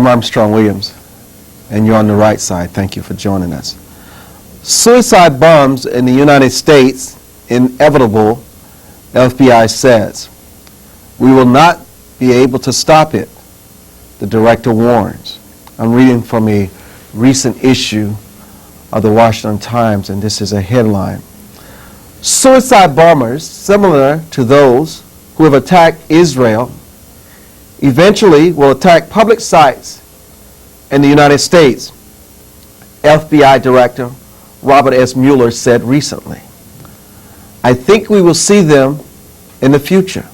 Armstrong Williams, and you're on the right side. Thank you for joining us. Suicide bombs in the United States, inevitable, FBI says. We will not be able to stop it, the director warns. I'm reading from a recent issue of the Washington Times, and this is a headline. Suicide bombers, similar to those who have attacked Israel, eventually will attack public sites in the United States, FBI Director Robert S. Mueller said recently. I think we will see them in the future.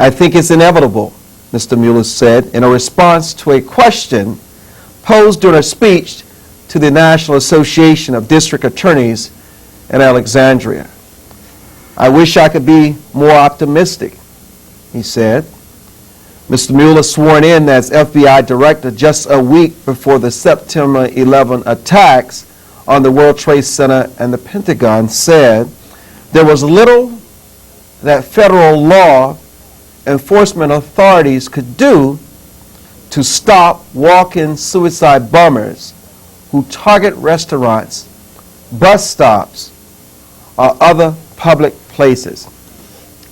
I think it's inevitable, Mr. Mueller said in a response to a question posed during a speech to the National Association of District Attorneys in Alexandria. I wish I could be more optimistic, he said. Mr. Mueller, sworn in as FBI director just a week before the September 11 attacks on the World Trade Center and the Pentagon, said there was little that federal law enforcement authorities could do to stop walk-in suicide bombers who target restaurants, bus stops, or other public places.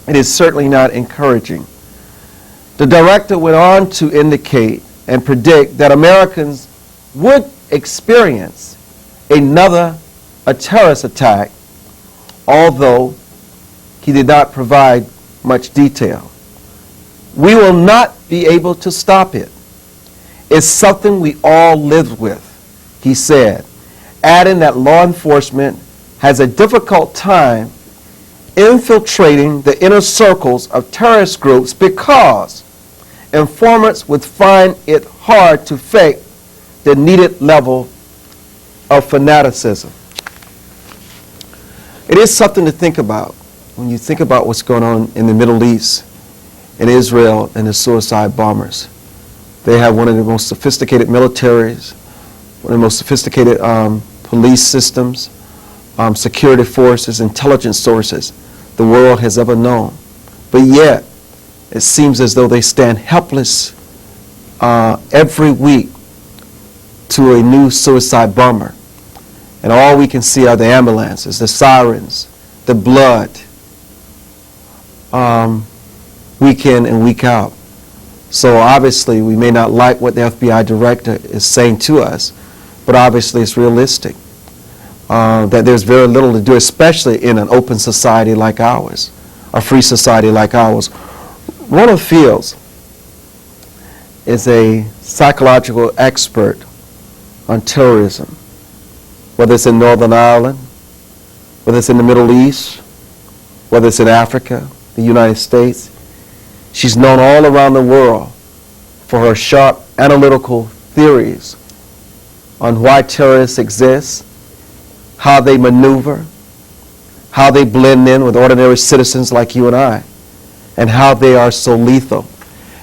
It is certainly not encouraging. The director went on to indicate and predict that Americans would experience a terrorist attack, although he did not provide much detail. We will not be able to stop it. It's something we all live with, he said, adding that law enforcement has a difficult time infiltrating the inner circles of terrorist groups because informants would find it hard to fake the needed level of fanaticism. It is something to think about when you think about what's going on in the Middle East, in Israel, and the suicide bombers. They have one of the most sophisticated militaries, one of the most sophisticated police systems, security forces, intelligence sources the world has ever known. But yet, it seems as though they stand helpless every week to a new suicide bomber. And all we can see are the ambulances, the sirens, the blood, week in and week out. So obviously we may not like what the FBI director is saying to us, but obviously it's realistic. That there's very little to do, especially in an open society like ours, a free society like ours. Ronald Fields is a psychological expert on terrorism, whether it's in Northern Ireland, whether it's in the Middle East, whether it's in Africa, the United States. She's known all around the world for her sharp analytical theories on why terrorists exist, how they maneuver, how they blend in with ordinary citizens like you and I, and how they are so lethal.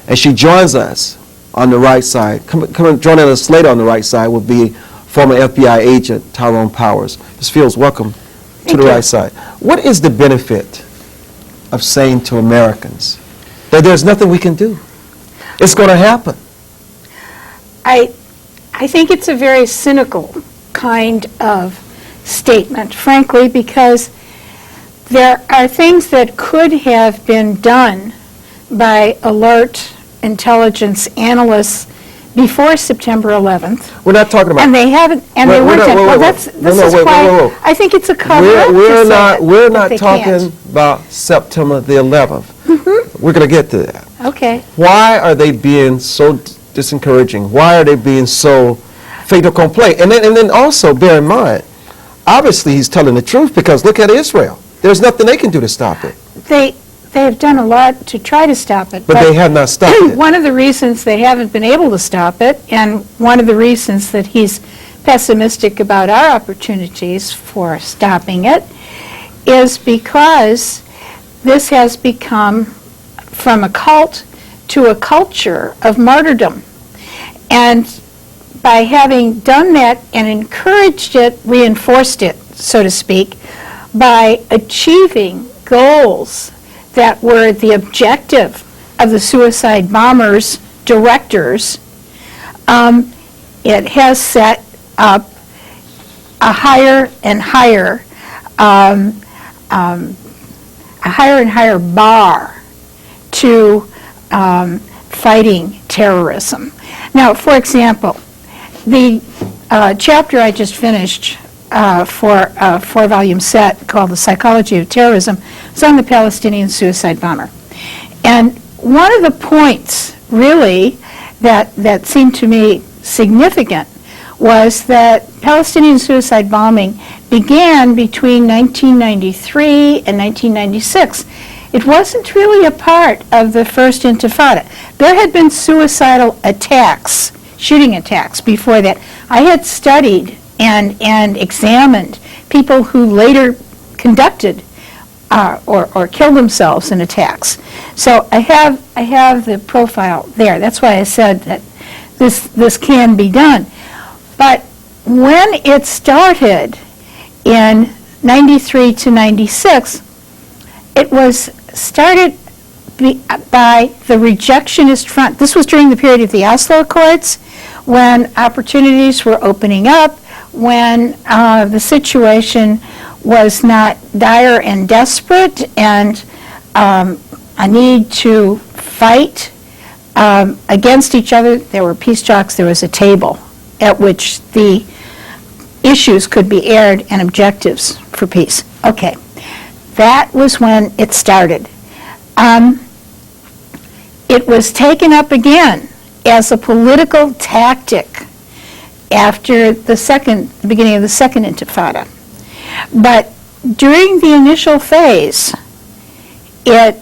And she joins us on the right side. Joining us later on the right side will be former FBI agent Tyrone Powers. Ms. Fields, welcome to the right side. What is the benefit of saying to Americans that there's nothing we can do? It's going to happen. I think it's a very cynical kind of statement, frankly, because there are things that could have been done by alert intelligence analysts before September 11th. We're not talking about... And they haven't, and they weren't. Well, this is why I think it's a cover-up. We're not talking about September the 11th. Mm-hmm. We're going to get to that. Okay. Why are they being so disencouraging? Why are they being so fait accompli? And then also bear in mind, obviously he's telling the truth, because look at Israel. There's nothing they can do to stop it. They have done a lot to try to stop it. But they have not stopped it. One of the reasons they haven't been able to stop it, and one of the reasons that he's pessimistic about our opportunities for stopping it, is because this has become from a cult to a culture of martyrdom. And by having done that and encouraged it, reinforced it, so to speak, by achieving goals that were the objective of the suicide bombers' directors, it has set up a higher and higher bar to fighting terrorism. Now, for example, the chapter I just finished for a 4-volume set called The Psychology of Terrorism is on the Palestinian suicide bomber. And one of the points, really, that seemed to me significant was that Palestinian suicide bombing began between 1993 and 1996. It wasn't really a part of the first Intifada. There had been suicidal attacks, shooting attacks before that. I had studied and examined people who later conducted or killed themselves in attacks. So I have the profile there. That's why I said that this can be done. But when it started in 93 to 96, it was started by the rejectionist front. This was during the period of the Oslo Accords, when opportunities were opening up, when the situation was not dire and desperate, and a need to fight against each other. There were peace talks. There was a table at which the issues could be aired and objectives for peace. Okay, that was when it started. It was taken up again as a political tactic after the beginning of the second Intifada. But during the initial phase, it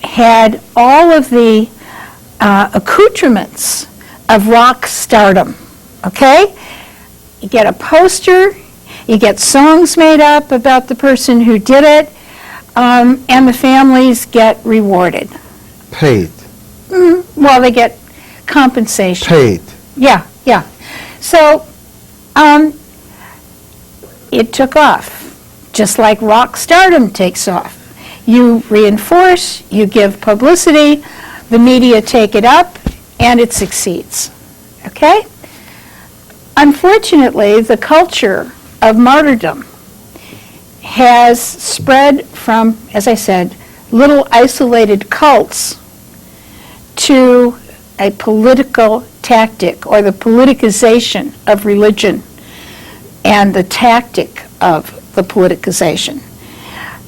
had all of the accoutrements of rock stardom, okay? You get a poster, you get songs made up about the person who did it, and the families get rewarded. Paid. Well, they get compensation. Paid. Yeah. So, it took off, just like rock stardom takes off. You reinforce, you give publicity, the media take it up, and it succeeds. Okay? Unfortunately, the culture of martyrdom has spread from, as I said, little isolated cults to a political tactic, or the politicization of religion and the tactic of the politicization.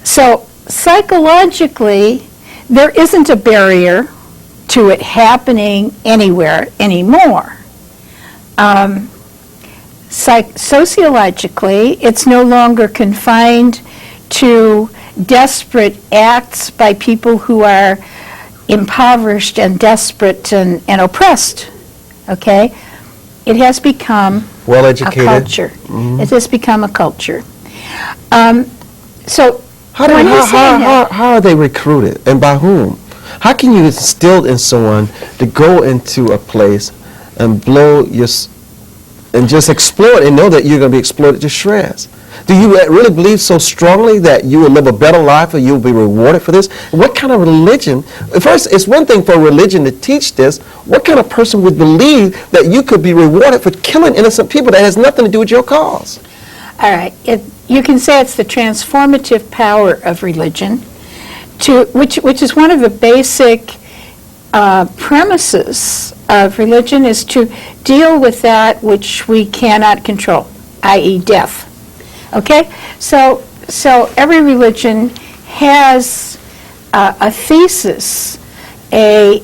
So psychologically, there isn't a barrier to it happening anywhere anymore. Sociologically, it's no longer confined to desperate acts by people who are impoverished and desperate and oppressed, okay? It has become Well-educated. a culture. Mm-hmm. It has become a culture. So How are they recruited, and by whom? How can you instill in someone to go into a place and and just exploit and know that you're going to be exploited to shreds? Do you really believe so strongly that you will live a better life or you'll be rewarded for this? What kind of religion? First, it's one thing for a religion to teach this. What kind of person would believe that you could be rewarded for killing innocent people that has nothing to do with your cause? all right, you can say it's the transformative power of religion, which is one of the basic premises of religion, is to deal with that which we cannot control, i.e. death. Okay? So every religion has a thesis, a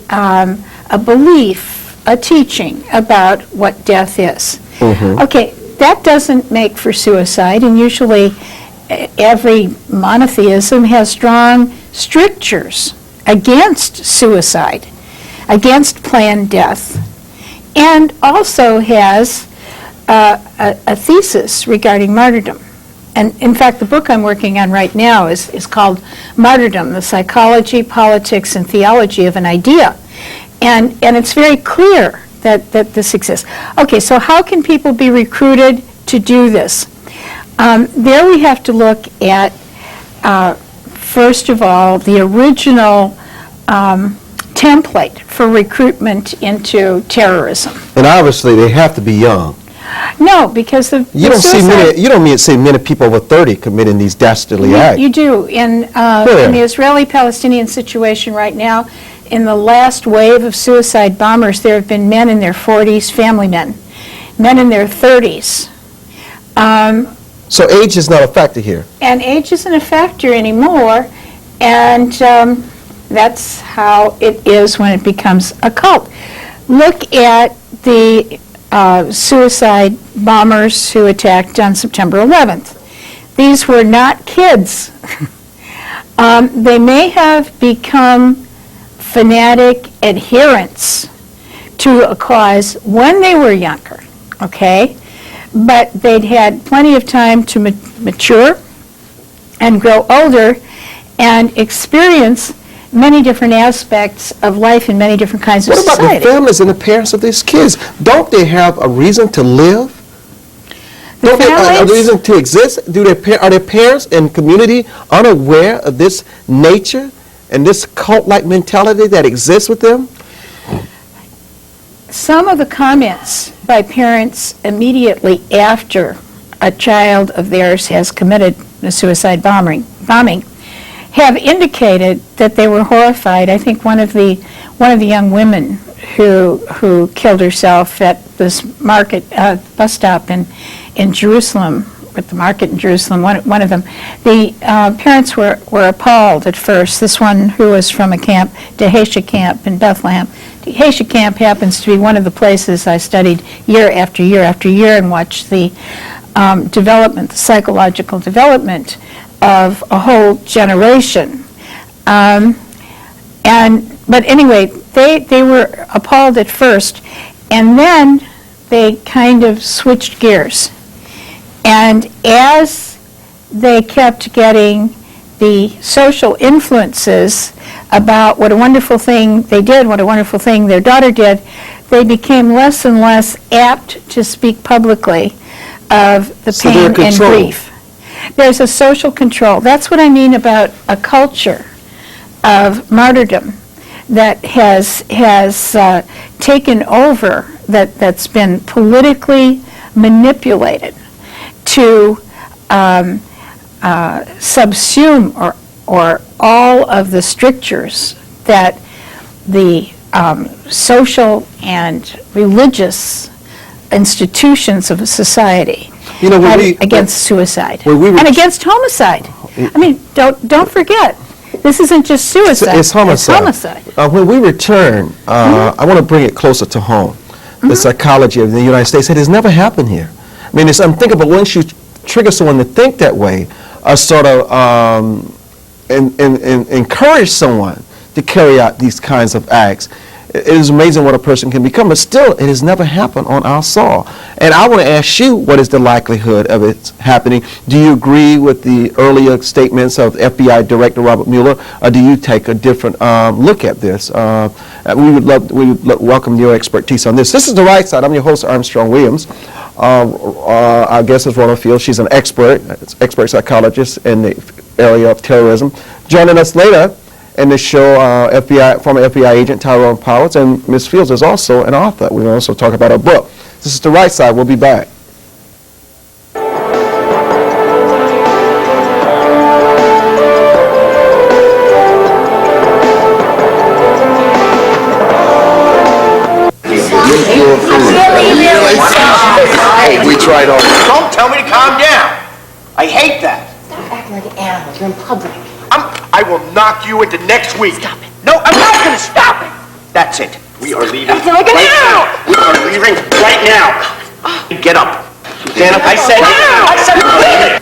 belief, a teaching about what death is. Mm-hmm. Okay, that doesn't make for suicide, and usually every monotheism has strong strictures against suicide, against planned death, and also has a thesis regarding martyrdom. And in fact, the book I'm working on right now is called Martyrdom, the Psychology, Politics, and Theology of an Idea. And it's very clear that this exists. Okay, so how can people be recruited to do this? There we have to look at, first of all, the original template for recruitment into terrorism. And obviously, they have to be young. No, because the You don't see many. You don't see many people over 30 committing these dastardly acts. You do. In the Israeli-Palestinian situation right now, in the last wave of suicide bombers, there have been men in their 40s, family men in their 30s. So age is not a factor here. And age isn't a factor anymore, and that's how it is when it becomes a cult. Look at the suicide bombers who attacked on September 11th. These were not kids. They may have become fanatic adherents to a cause when they were younger, okay? But they'd had plenty of time to mature and grow older and experience many different aspects of life in many different kinds of society. What about the families and the parents of these kids? Don't they have a reason to live? Don't they have a reason to exist? Are their parents and community unaware of this nature and this cult-like mentality that exists with them? Some of the comments by parents immediately after a child of theirs has committed a suicide bombing have indicated that they were horrified. I think one of the young women who killed herself at this market bus stop in Jerusalem, at the market in Jerusalem, one of them, the parents were appalled at first. This one who was from a camp, Dheisheh camp in Bethlehem. Dheisheh camp happens to be one of the places I studied year after year after year and watched the development, the psychological development of a whole generation. But anyway, they were appalled at first, and then they kind of switched gears. And as they kept getting the social influences about what a wonderful thing they did, what a wonderful thing their daughter did, they became less and less apt to speak publicly of the pain and grief. There's a social control. That's what I mean about a culture of martyrdom that has taken over, that's been politically manipulated to subsume or all of the strictures that the social and religious institutions of a society against suicide and against homicide. I mean, don't forget, this isn't just suicide. It's homicide. When we return, I want to bring it closer to home. The psychology of the United States. It has never happened here. I mean, it's unthinkable. Once you trigger someone to think that way, or sort of encourage someone to carry out these kinds of acts, it is amazing what a person can become. But still, it has never happened on our soil. And I want to ask you, what is the likelihood of it happening? Do you agree with the earlier statements of FBI Director Robert Mueller, or do you take a different look at this? We would welcome your expertise on this. This is The Right Side. I'm your host, Armstrong Williams. Our guest is Rona Fields. She's an expert psychologist in the area of terrorism. Joining us later in the show, former FBI agent Tyrone Powers, and Ms. Fields is also an author. We'll also talk about her book. This is The Right Side. We'll be back. Hey, we tried all. Don't tell me to calm down. I hate that. Stop acting like an animal. You're in public. I will knock you into next week. Stop it. No, I'm not going to stop it. That's it. We are leaving Acting like an now. animal. We are leaving right now. Get up. Susanna, I said leave it.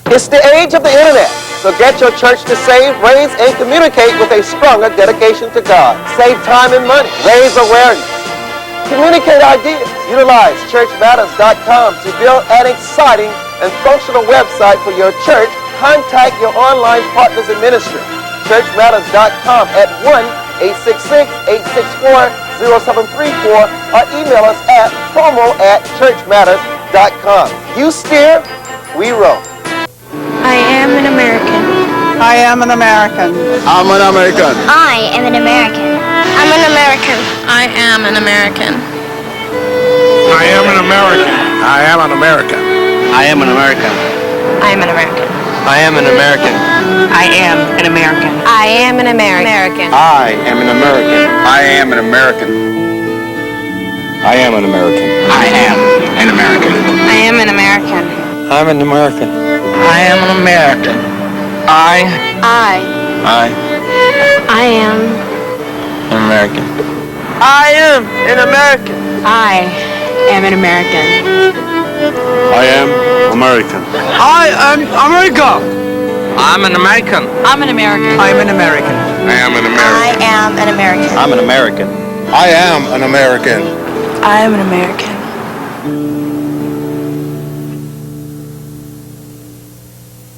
It's the age of the internet, so get your church to save, raise, and communicate with a stronger dedication to God. Save time and money. Raise awareness. Communicate ideas. Utilize churchmatters.com to build an exciting and functional website for your church. Contact your online partners in ministry. churchmatters.com at 1-866-864-0734 or email us at promo@churchmatters.com. American.com. You steer, we row. I am an American. I am an American. I'm an American. I am an American. I'm an American. I am an American. I am an American. I am an American. I am an American. I am an American. I am an American. I am an American. I am an American. I am an American. I am an American. I am an American. I am an American. I am an American. I'm an American. I am an American. I am an American. I am an American. I am an American. I am American. I am America. I'm an American. I'm an American. I'm an American. I am an American. I am an American. I'm an American. I am an American. I am an American.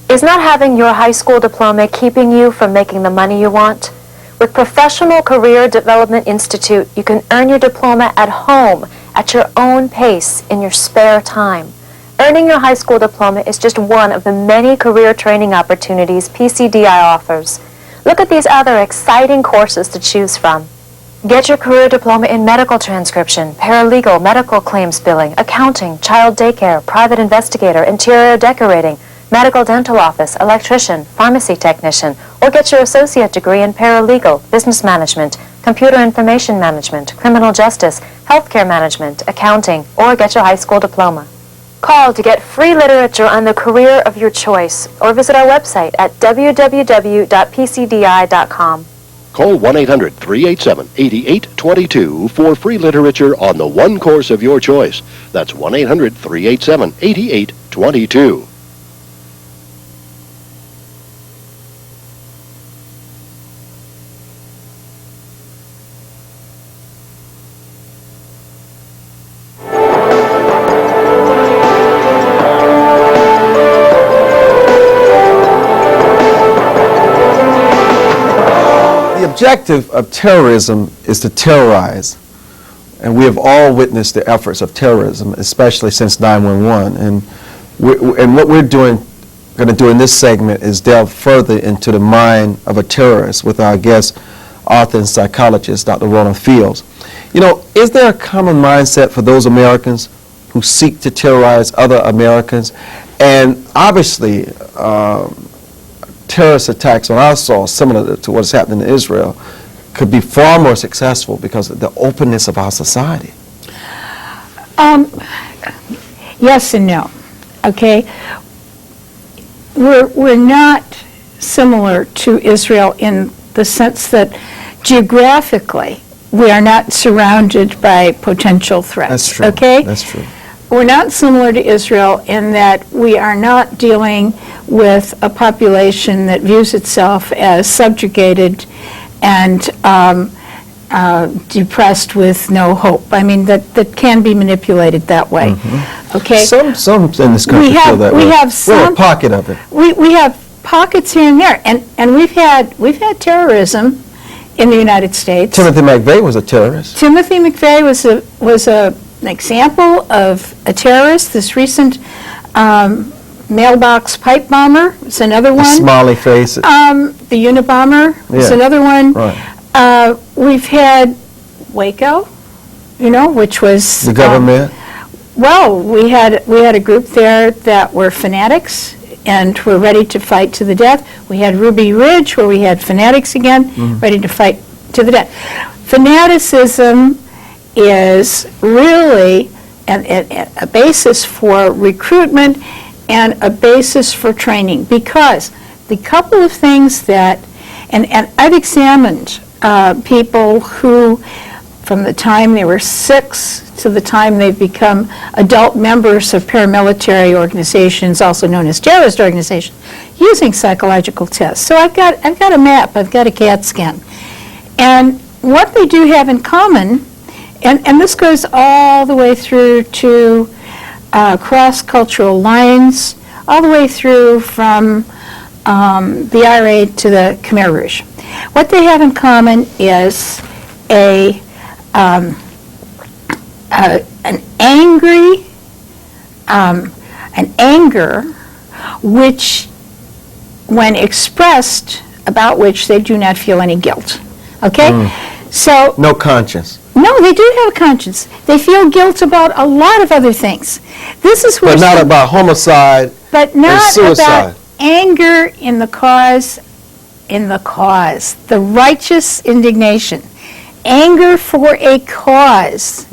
Is not having your high school diploma keeping you from making the money you want? With Professional Career Development Institute, you can earn your diploma at home at your own pace in your spare time. Earning your high school diploma is just one of the many career training opportunities PCDI offers. Look at these other exciting courses to choose from. Get your career diploma in medical transcription, paralegal, medical claims billing, accounting, child daycare, private investigator, interior decorating, medical dental office, electrician, pharmacy technician, or get your associate degree in paralegal, business management, computer information management, criminal justice, healthcare management, accounting, or get your high school diploma. Call to get free literature on the career of your choice, or visit our website at www.pcdi.com. Call 1-800-387-8822 for free literature on the one course of your choice. That's 1-800-387-8822. The objective of terrorism is to terrorize, and we have all witnessed the efforts of terrorism, especially since 9/11. And what we're going to do in this segment is delve further into the mind of a terrorist with our guest, author and psychologist, Dr. Roland Fields. You know, is there a common mindset for those Americans who seek to terrorize other Americans? And obviously, terrorist attacks on our soil, similar to what's happening in Israel, could be far more successful because of the openness of our society. Yes and no. Okay, we're not similar to Israel in the sense that geographically we are not surrounded by potential threats. That's true. Okay, That's true. we're not similar to Israel in that we are not dealing with a population that views itself as subjugated and depressed with no hope. I mean, that can be manipulated that way. Okay. Some in this country feel that way. we have We're some a pocket of it. we have pockets here and there, and we've had terrorism in the United States. Timothy McVeigh was a terrorist. Timothy McVeigh was an example of a terrorist. This recent mailbox pipe bomber is another The one. smiley face. The Unabomber is Yeah. another one. Right. We've had Waco, which was The government. Well, we had a group there that were fanatics and were ready to fight to the death. We had Ruby Ridge, where we had fanatics again, ready to fight to the death. Fanaticism is really a basis for recruitment and a basis for training, because the couple of things that, and I've examined people who, from the time they were 6 to the time they've become adult members of paramilitary organizations, also known as terrorist organizations, using psychological tests. So I've got a map, I've got a CAT scan. And what they do have in common, and this goes all the way through to cross-cultural lines, all the way through from the IRA to the Khmer Rouge. What they have in common is an angry an anger which, when expressed, about which they do not feel any guilt. Okay? So, No conscience. no, they do have a conscience. They feel guilt about a lot of other things. This is where But not some- about homicide. but not suicide. about anger in the cause, the righteous indignation. Anger for a cause.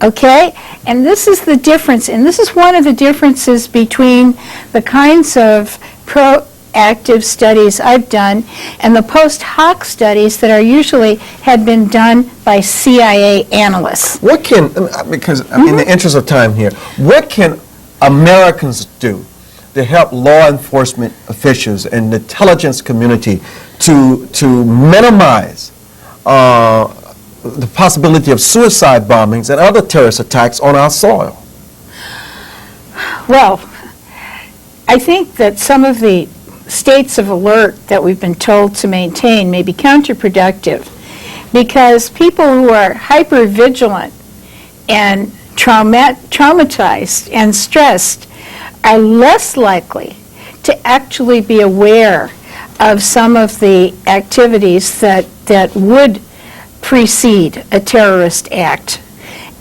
Okay? And this is the difference, and this is one of the differences between the kinds of proactive studies I've done and the post hoc studies that are usually had been done by CIA analysts. What can, because in the interest of time here, what can Americans do to help law enforcement officials and the intelligence community to minimize the possibility of suicide bombings and other terrorist attacks on our soil? Well, I think that some of the states of alert that we've been told to maintain may be counterproductive because people who are hyper-vigilant and traumatized and stressed are less likely to actually be aware of some of the activities that would precede a terrorist act.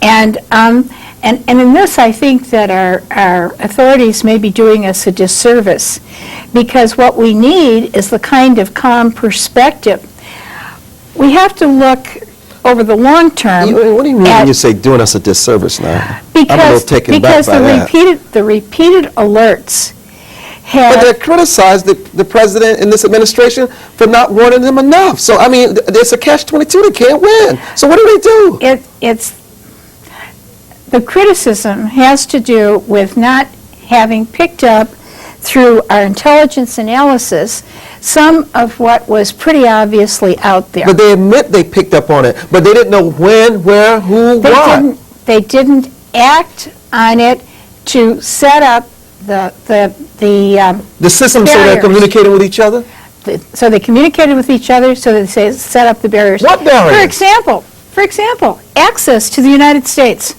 And in this, I think that our authorities may be doing us a disservice because what we need is the kind of calm perspective. We have to look over the long term. What do you mean at- when you say doing us a disservice now? I'm a little taken back because by that. the repeated alerts But they have, criticize the president and this administration for not warning them enough. So, I mean, there's a catch-22. They can't win. So what do they do? it's, the criticism has to do with not having picked up through our intelligence analysis some of what was pretty obviously out there. But they admit they picked up on it, but they didn't know when, where, who, why. They didn't act on it to set up the The system so they're barriers. communicating with each other? so they communicated with each other, so that they set up the barriers. What barriers? For example, access to the United States.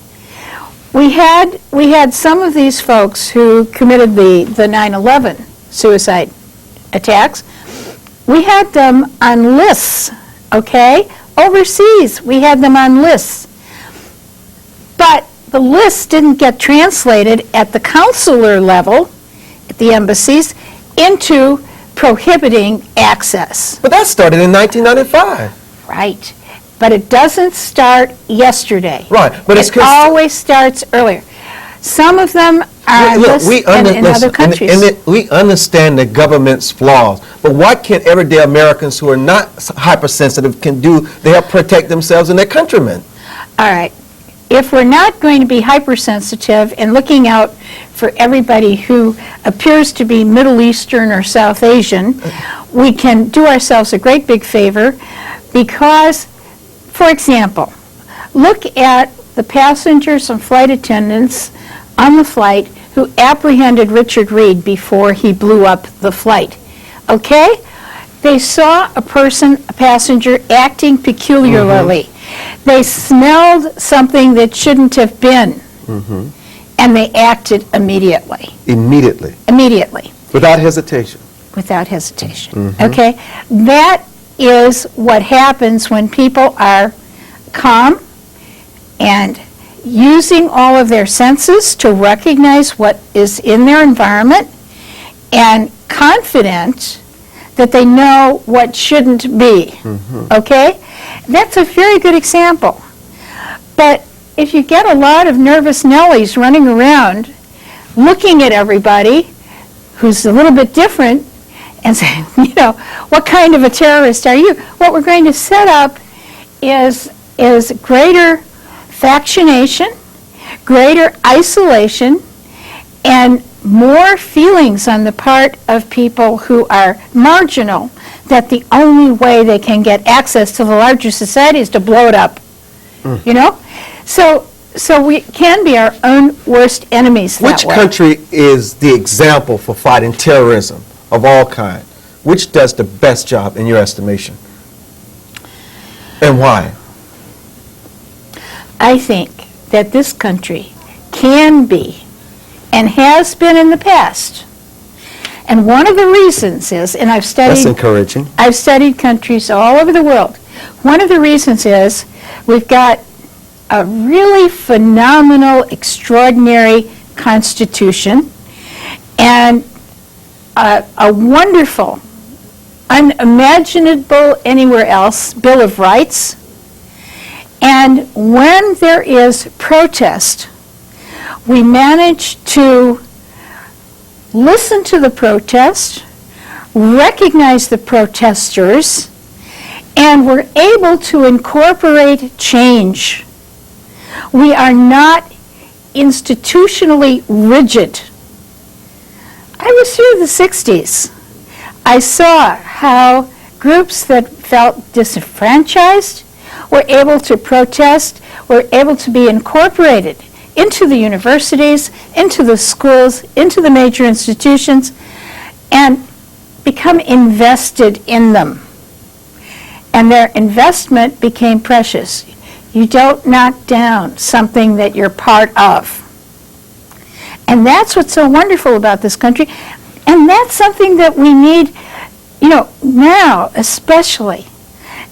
We had some of these folks who committed the 9/11 suicide attacks. We had them on lists, okay? Overseas, we had them on lists. But the lists didn't get translated at the consular level, at the embassies, into prohibiting access. But that started in 1995. Right. But it doesn't start yesterday. Right, but it's It 'cause- always starts earlier. Some of them are Look, listed in other countries. we understand the government's flaws, but what can everyday Americans who are not hypersensitive can do to help protect themselves and their countrymen? All right. If we're not going to be hypersensitive and looking out for everybody who appears to be Middle Eastern or South Asian, we can do ourselves a great big favor because, for example, look at the passengers and flight attendants on the flight who apprehended Richard Reed before he blew up the flight. Okay? They saw a passenger acting peculiarly. They smelled something that shouldn't have been, and they acted immediately. Immediately, Without hesitation. without hesitation. Okay? That is what happens when people are calm and using all of their senses to recognize what is in their environment and confident that they know what shouldn't be. Okay? That's a very good example. But if you get a lot of nervous Nellies running around looking at everybody who's a little bit different and saying, you know, what kind of a terrorist are you? What we're going to set up is greater factionation, greater isolation, and more feelings on the part of people who are marginal that the only way they can get access to the larger society is to blow it up. You know? So we can be our own worst enemies that Which way. country is the example for fighting terrorism of all kind? Which does the best job in your estimation? And why? I think that this country can be and has been in the past. And one of the reasons is, and That's encouraging. I've studied countries all over the world. One of the reasons is we've got a really phenomenal, extraordinary constitution and a wonderful, unimaginable anywhere else Bill of Rights. And when there is protest, we manage to listen to the protest, recognize the protesters, and we're able to incorporate change. We are not institutionally rigid. I was through the 60s. I saw how groups that felt disenfranchised were able to protest, were able to be incorporated into the universities, into the schools, into the major institutions, and become invested in them. And their investment became precious. You don't knock down something that you're part of. And that's what's so wonderful about this country. And that's something that we need, now especially,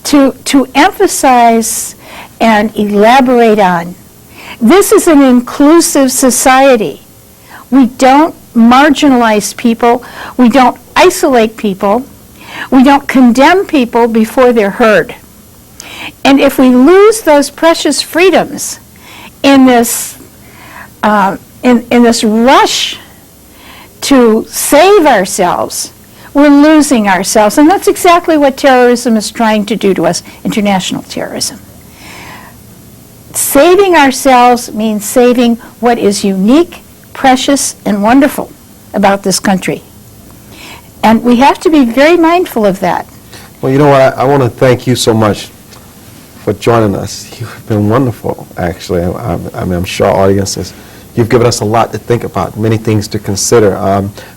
to emphasize and elaborate on. This is an inclusive society. We don't marginalize people. We don't isolate people. We don't condemn people before they're heard. And if we lose those precious freedoms in this in this rush to save ourselves, we're losing ourselves. And that's exactly what terrorism is trying to do to us, international terrorism. Saving ourselves means saving what is unique, precious, and wonderful about this country. And we have to be very mindful of that. Well, you know what? I want to thank you so much for joining us. You've been wonderful, actually. I'm sure our audiences, you've given us a lot to think about, many things to consider.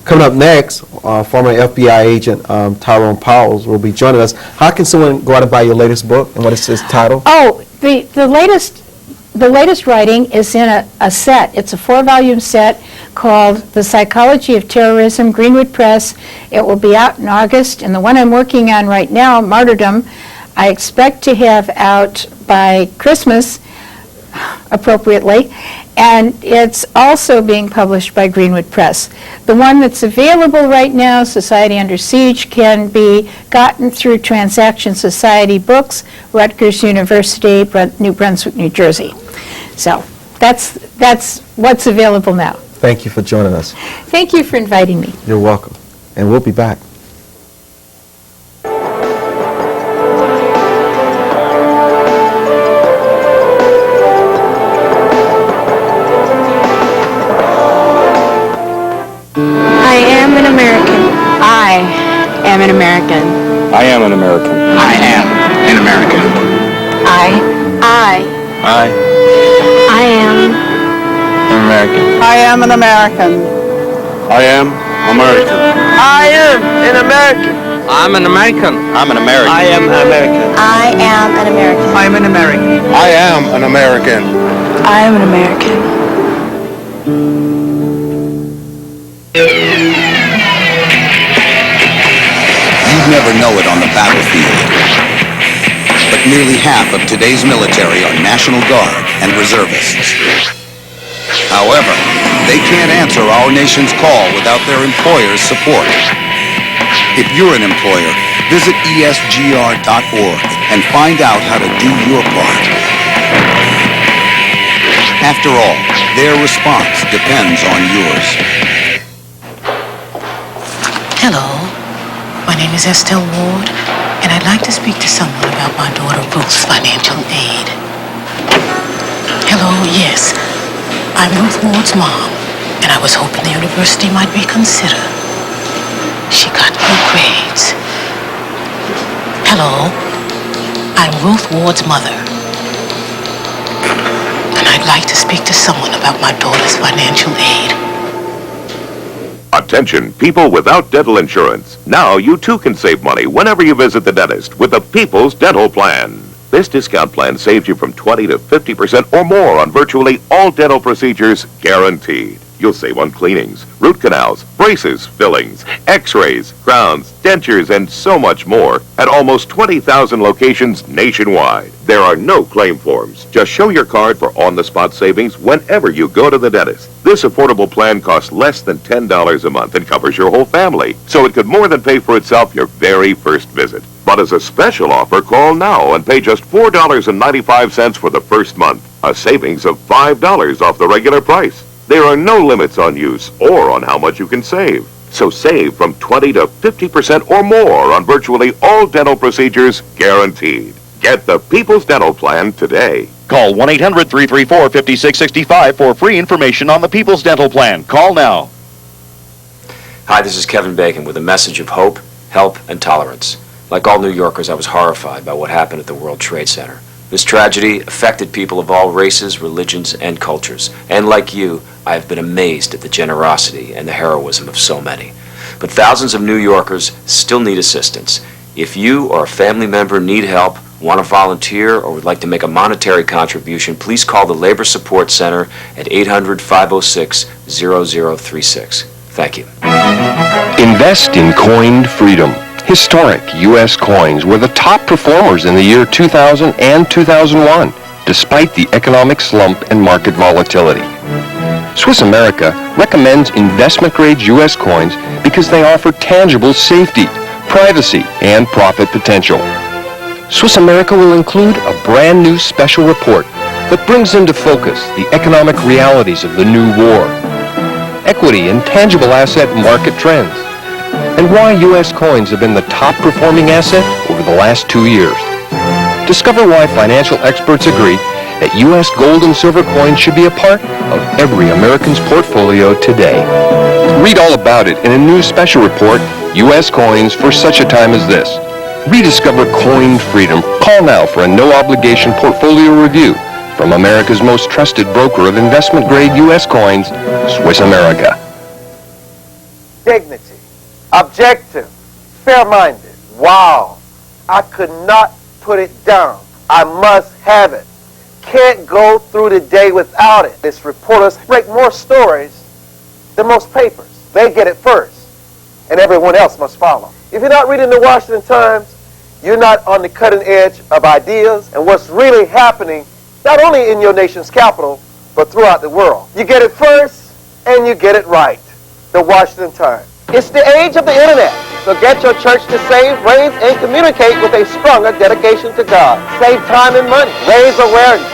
Coming up next, former FBI agent Tyrone Powell will be joining us. How can someone go out and buy your latest book, and what is its title? Oh, the latest writing is in a set. It's a 4-volume set called The Psychology of Terrorism, Greenwood Press. It will be out in August, and the one I'm working on right now, Martyrdom, I expect to have out by Christmas, appropriately, and it's also being published by Greenwood Press. The one that's available right now, Society Under Siege, can be gotten through Transaction Society Books, Rutgers University, New Brunswick, New Jersey. So that's what's available now. Thank you for joining us. Thank you for inviting me. You're welcome. And we'll be back. I am an American. I am an American. I am an American. I am an American. I am An American. I am an American. I am American. I am an American. I'm an American. I'm an American. I am American. I am an American. I'm an American. I am an American. I am an American. You'd never know it on the battlefield, but nearly half of today's military are National Guard and reservists. However, they can't answer our nation's call without their employer's support. If you're an employer, visit esgr.org and find out how to do your part. After all, their response depends on yours. Hello, my name is Estelle Ward, and I'd like to speak to someone about my daughter Ruth's financial aid. Hello, yes, I'm Ruth Ward's mom, and I was hoping the university might reconsider. She got good grades. Hello, I'm Ruth Ward's mother, and I'd like to speak to someone about my daughter's financial aid. Attention, people without dental insurance. Now you too can save money whenever you visit the dentist with the People's Dental Plan. This discount plan saves you from 20 to 50% or more on virtually all dental procedures, guaranteed. You'll save on cleanings, root canals, braces, fillings, x-rays, crowns, dentures, and so much more at almost 20,000 locations nationwide. There are no claim forms. Just show your card for on-the-spot savings whenever you go to the dentist. This affordable plan costs less than $10 a month and covers your whole family, so it could more than pay for itself your very first visit. But as a special offer, call now and pay just $4.95 for the first month, a savings of $5 off the regular price. There are no limits on use or on how much you can save. So save from 20 to 50% or more on virtually all dental procedures, guaranteed. Get the People's Dental Plan today. Call 1-800-334-5665 for free information on the People's Dental Plan. Call now. Hi, this is Kevin Bacon with a message of hope, help, and tolerance. Like all New Yorkers, I was horrified by what happened at the World Trade Center. This tragedy affected people of all races, religions, and cultures. And like you, I have been amazed at the generosity and the heroism of so many. But thousands of New Yorkers still need assistance. If you or a family member need help, want to volunteer, or would like to make a monetary contribution, please call the Labor Support Center at 800-506-0036. Thank you. Invest in coined freedom. Historic U.S. coins were the top performers in the year 2000 and 2001, despite the economic slump and market volatility. Swiss America recommends investment-grade U.S. coins because they offer tangible safety, privacy, and profit potential. Swiss America will include a brand new special report that brings into focus the economic realities of the new war, equity and tangible asset market trends, and why U.S. coins have been the top-performing asset over the last 2 years. Discover why financial experts agree that U.S. gold and silver coins should be a part of every American's portfolio today. Read all about it in a new special report, U.S. Coins for Such a Time as This. Rediscover coined freedom. Call now for a no-obligation portfolio review from America's most trusted broker of investment-grade U.S. coins, Swiss America. Dignity, objective, fair-minded. Wow, I could not put it down. I must have it. Can't go through the day without it. Its reporters break more stories than most papers. They get it first, and everyone else must follow. If you're not reading the Washington Times, you're not on the cutting edge of ideas and what's really happening, not only in your nation's capital, but throughout the world. You get it first, and you get it right. The Washington Times. It's the age of the internet, so get your church to save, raise, and communicate with a stronger dedication to God. Save time and money. Raise awareness.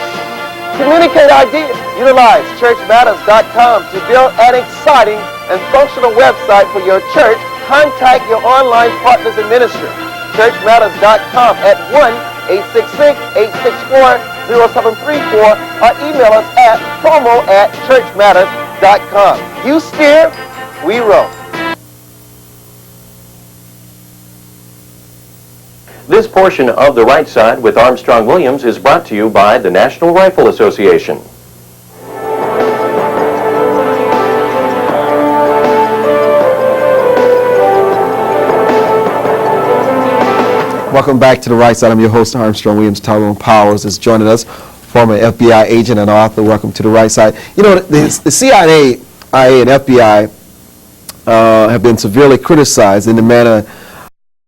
Communicate ideas. Utilize churchmatters.com to build an exciting and functional website for your church. Contact your online partners in ministry. churchmatters.com at 1-866-864-0734 or email us at promo@churchmatters.com. You steer, we roll. This portion of The Right Side with Armstrong Williams is brought to you by the National Rifle Association. Welcome back to The Right Side. I'm your host, Armstrong Williams. Tyrone Powers is joining us, former FBI agent and author. Welcome to The Right Side. You know, the CIA, IA, and FBI have been severely criticized in the manner